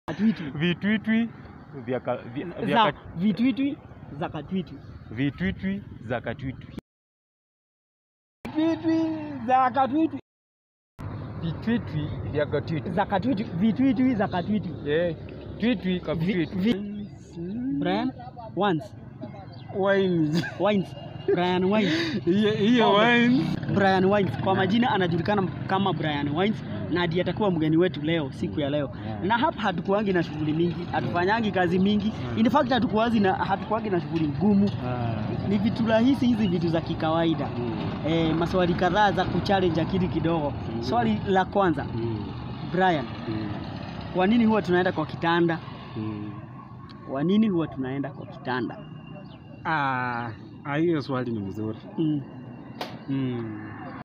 Vitwitwi vitwitwi za katwitwi. Vitwitwi za katwitwi. Vitwitwi za katwitwi. Vitwitwi vya katwitwi. Za katwitwi. Vitwitwi za katwitwi. Twitwi katwitwi. Brian Wines. Brian Wines. Hiyo Wines. Brian Wines. Kwa majina anajulikana kama Brian Wines na ndiye atakuwa mgeni wetu leo, siku ya leo. Na hapa hatukuangi na shughuli mingi, hatufanyangi kazi mingi. In fact hatukuangi na shughuli ngumu. Ni vitu rahisi, hizi vitu za kikawaida. Maswali kadhaa za kuchallenge akili kidogo. Swali la kwanza. Brian. Kwa nini huwa tunaenda kwa kitanda? Kwa nini huwa tunaenda kwa kitanda? Hiyo swali ni mzuri.